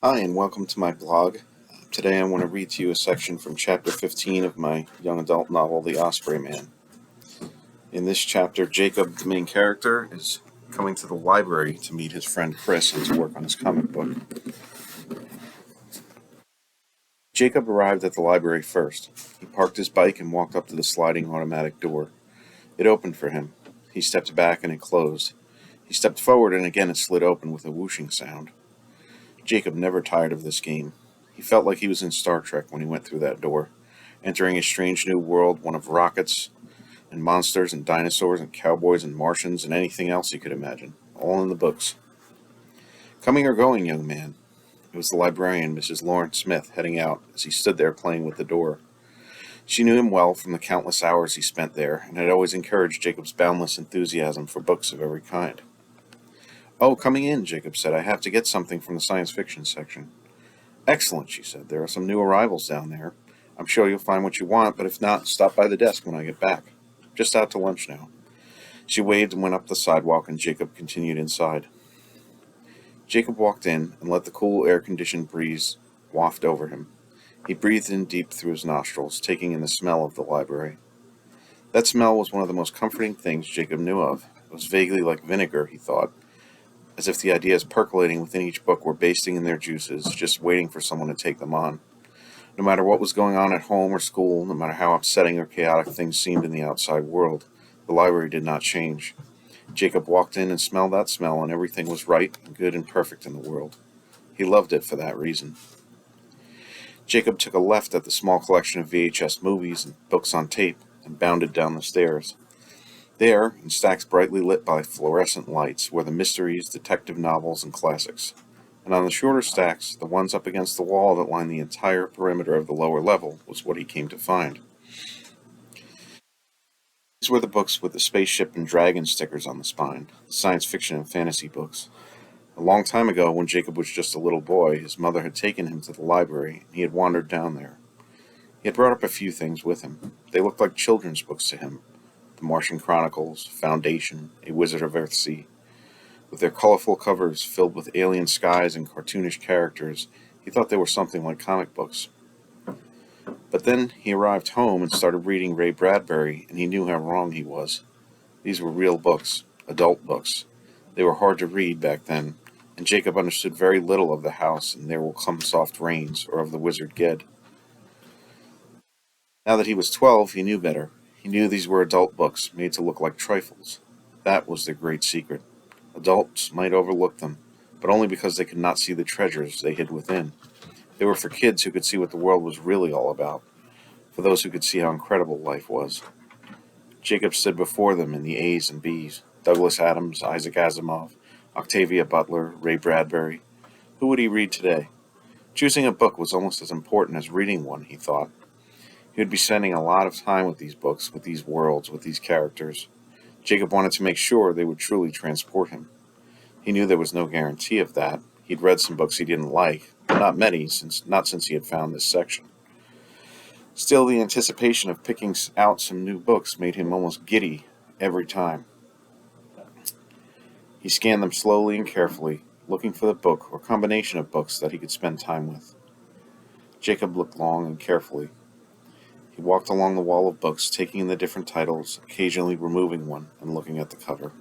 Hi, and welcome to my blog. Today I want to read to you a section from chapter 15 of my young adult novel, The Osprey Man. In this chapter, Jacob, the main character, is coming to the library to meet his friend Chris and to work on his comic book. Jacob arrived at the library first. He parked his bike and walked up to the sliding automatic door. It opened for him. He stepped back and it closed. He stepped forward and again it slid open with a whooshing sound. Jacob never tired of this game. He felt like he was in Star Trek when he went through that door, entering a strange new world, one of rockets and monsters and dinosaurs and cowboys and Martians and anything else he could imagine, all in the books. Coming or going, young man? It was the librarian, Mrs. Lawrence Smith, heading out as he stood there playing with the door. She knew him well from the countless hours he spent there, and had always encouraged Jacob's boundless enthusiasm for books of every kind. "Oh, coming in," Jacob said. "I have to get something from the science fiction section." "Excellent," she said. "There are some new arrivals down there. I'm sure you'll find what you want, but if not, stop by the desk when I get back. Just out to lunch now." She waved and went up the sidewalk, and Jacob continued inside. Jacob walked in and let the cool air-conditioned breeze waft over him. He breathed in deep through his nostrils, taking in the smell of the library. That smell was one of the most comforting things Jacob knew of. It was vaguely like vinegar, he thought, as if the ideas percolating within each book were basting in their juices, just waiting for someone to take them on. No matter what was going on at home or school, no matter how upsetting or chaotic things seemed in the outside world, the library did not change. Jacob walked in and smelled that smell, and everything was right and good and perfect in the world. He loved it for that reason. Jacob took a left at the small collection of VHS movies and books on tape and bounded down the stairs. There, in stacks brightly lit by fluorescent lights, were the mysteries, detective novels, and classics. And on the shorter stacks, the ones up against the wall that lined the entire perimeter of the lower level, was what he came to find. These were the books with the spaceship and dragon stickers on the spine, the science fiction and fantasy books. A long time ago, when Jacob was just a little boy, his mother had taken him to the library, and he had wandered down there. He had brought up a few things with him. They looked like children's books to him. The Martian Chronicles, Foundation, A Wizard of Earthsea. With their colorful covers filled with alien skies and cartoonish characters, he thought they were something like comic books. But then he arrived home and started reading Ray Bradbury, and he knew how wrong he was. These were real books, adult books. They were hard to read back then, and Jacob understood very little of the house and There Will Come Soft Rains, or of the Wizard Ged. Now that he was 12, he knew better. He knew these were adult books, made to look like trifles. That was their great secret. Adults might overlook them, but only because they could not see the treasures they hid within. They were for kids who could see what the world was really all about, for those who could see how incredible life was. Jacob stood before them in the A's and B's: Douglas Adams, Isaac Asimov, Octavia Butler, Ray Bradbury. Who would he read today? Choosing a book was almost as important as reading one, he thought. He would be spending a lot of time with these books, with these worlds, with these characters. Jacob wanted to make sure they would truly transport him. He knew there was no guarantee of that. He'd read some books he didn't like, but not many, not since he had found this section. Still, the anticipation of picking out some new books made him almost giddy every time. He scanned them slowly and carefully, looking for the book or combination of books that he could spend time with. Jacob looked long and carefully. He walked along the wall of books, taking in the different titles, occasionally removing one and looking at the cover.